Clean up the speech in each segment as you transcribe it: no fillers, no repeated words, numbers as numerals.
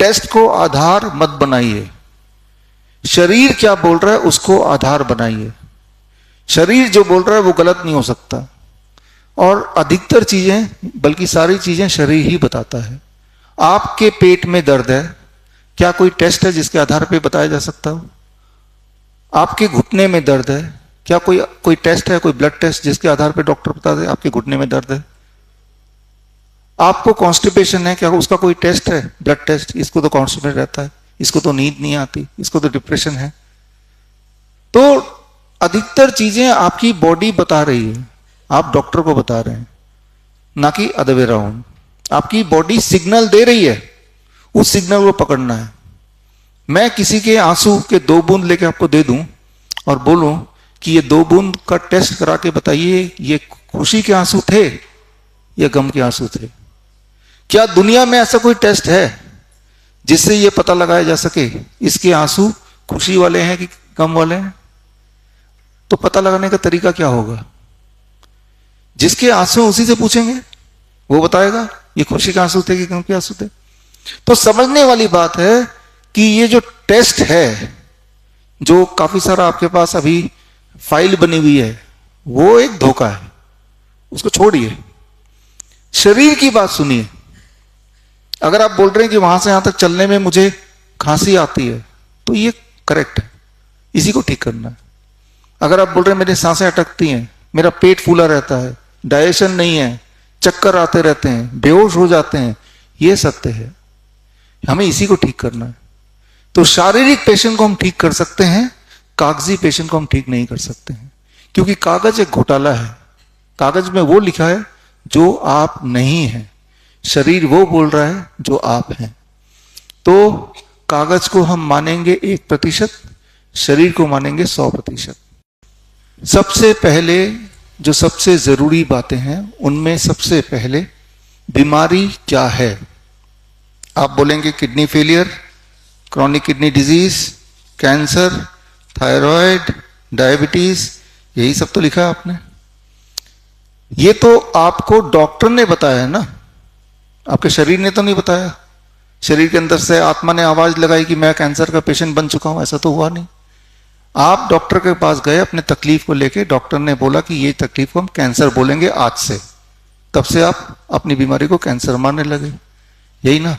Test को आधार मत बनाइए। शरीर क्या बोल रहा है उसको आधार बनाइए। शरीर जो बोल रहा है वो गलत नहीं हो सकता, और अधिकतर चीजें, बल्कि सारी चीजें शरीर ही बताता है। आपके पेट में दर्द है, क्या कोई टेस्ट है जिसके आधार पे बताया जा सकता हो? आपके घुटने में दर्द है, क्या कोई टेस्ट है, कोई ब्लड टेस्ट जिसके आधार पे डॉक्टर बता दे आपके घुटने में दर्द है? आपको कॉन्स्टिपेशन है, क्या उसका कोई टेस्ट है, ब्लड टेस्ट? इसको तो कॉन्स्टिपेट रहता है, इसको तो नींद नहीं आती, इसको तो डिप्रेशन है। तो अधिकतर चीजें आपकी बॉडी बता रही है, आप डॉक्टर को बता रहे हैं, ना कि अदर वे राउंड। आपकी बॉडी सिग्नल दे रही है, उस सिग्नल को पकड़ना है। मैं किसी के आंसू के 2 बूंद लेके आपको दे दूं और बोलूं कि ये 2 बूंद का टेस्ट करा के बताइए ये खुशी के आंसू थे या गम के आंसू थे। क्या दुनिया में ऐसा कोई टेस्ट है जिससे ये पता लगाया जा सके इसके आंसू खुशी वाले हैं कि गम वाले हैं? तो पता लगाने का तरीका क्या होगा? जिसके आंसू उसी से पूछेंगे, वो बताएगा ये खुशी के आंसू थे कि गम के आंसू थे। तो समझने वाली बात है कि ये जो टेस्ट है, जो काफी सारा आपके पास अभी फाइल बनी हुई है, वो एक धोखा है, उसको छोड़िए। शरीर की बात सुनिए। अगर आप बोल रहे हैं कि वहां से यहां तक चलने में मुझे खांसी आती है, तो ये करेक्ट है, इसी को ठीक करना है। अगर आप बोल रहे हैं मेरी सांसें अटकती हैं, मेरा पेट फूला रहता है, डाइजेशन नहीं है, चक्कर आते रहते हैं, बेहोश हो जाते हैं, ये सत्य है, हमें इसी को ठीक करना है। तो शारीरिक पेशेंट को हम ठीक कर सकते हैं, कागजी पेशेंट को हम ठीक नहीं कर सकते हैं, क्योंकि कागज एक घोटाला है। कागज में वो लिखा है जो आप नहीं हैं, शरीर वो बोल रहा है जो आप हैं। तो कागज को हम मानेंगे 1%, शरीर को मानेंगे 100%। सबसे पहले जो सबसे जरूरी बातें हैं, उनमें सबसे पहले बीमारी क्या है। आप बोलेंगे kidney failure, chronic kidney disease, cancer, thyroid, diabetes, यही सब तो लिखा है आपने। ये तो आपको डॉक्टर ने बताया है ना, आपके शरीर ने तो नहीं बताया। शरीर के अंदर से आत्मा ने आवाज लगाई कि मैं कैंसर का पेशेंट बन चुका हूं, ऐसा तो हुआ नहीं। आप डॉक्टर के पास गए अपने तकलीफ को लेके, डॉक्टर ने बोला कि ये तकलीफ को हम कैंसर बोलेंगे आज से, तब से आप अपनी बीमारी को कैंसर मानने लगे, यही ना?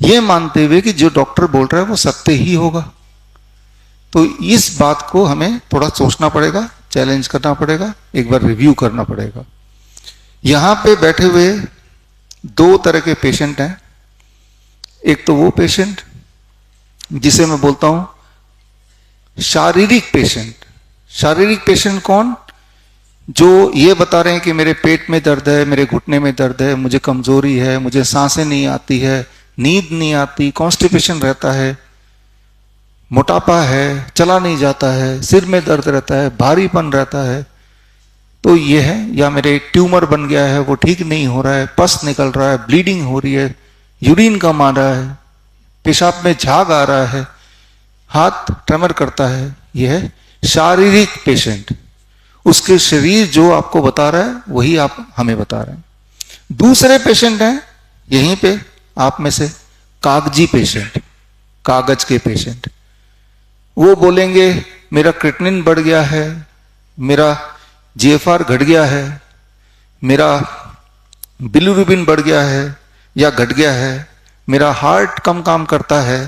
ये मानते हुए कि जो डॉक्टर बोल रहा है वो सत्य ही होगा। तो इस बात को हमें थोड़ा सोचना पड़ेगा, चैलेंज करना पड़ेगा, एक बार रिव्यू करना पड़ेगा। यहां पे बैठे हुए 2 तरह के पेशेंट हैं। एक तो वो पेशेंट जिसे मैं बोलता हूं शारीरिक पेशेंट। शारीरिक पेशेंट कौन? जो ये बता रहे हैं कि मेरे पेट में दर्द है, मेरे घुटने में दर्द है, मुझे कमजोरी है, मुझे सांसें नहीं आती है, नींद नहीं आती, कॉन्स्टिपेशन रहता है, मोटापा है, चला नहीं जाता है, सिर में दर्द रहता है, भारीपन रहता है। तो ये है, या मेरे ट्यूमर बन गया है वो ठीक नहीं हो रहा है, पस निकल रहा है, ब्लीडिंग हो रही है, यूरिन कम आ रहा है, पेशाब में झाग आ रहा है, हाथ ट्रेमर करता है। यह है शारीरिक पेशेंट। उसके शरीर जो आपको बता रहा है वही आप हमें बता रहे हैं। दूसरे पेशेंट हैं यहीं पे आप में से कागजी पेशेंट, कागज के पेशेंट। वो बोलेंगे मेरा क्रिएटिनिन बढ़ गया है, मेरा जीएफआर घट गया है, मेरा बिलिरुबिन बढ़ गया है या घट गया है, मेरा हार्ट कम काम करता है।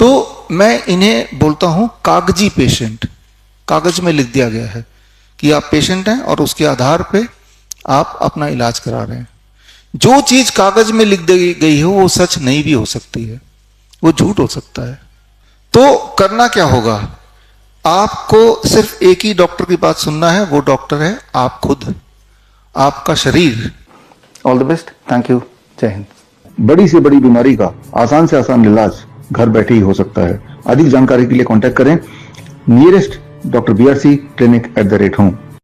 तो मैं इन्हें बोलता हूं कागजी पेशेंट। कागज में लिख दिया गया है कि आप पेशेंट हैं और उसके आधार पे आप अपना इलाज करा रहे हैं। जो चीज कागज में लिख दी गई है वो सच नहीं भी हो सकती है, वो झूठ हो सकता है। तो करना क्या होगा? आपको सिर्फ एक ही डॉक्टर की बात सुनना है, वो डॉक्टर है आप खुद, आपका शरीर। All the best, thank you, जय हिंद। बड़ी से बड़ी बीमारी का आसान से आसान इलाज घर बैठे ही हो सकता है। अधिक जानकारी के लिए कांटेक्ट करें nearest doctor BRC clinic @ home.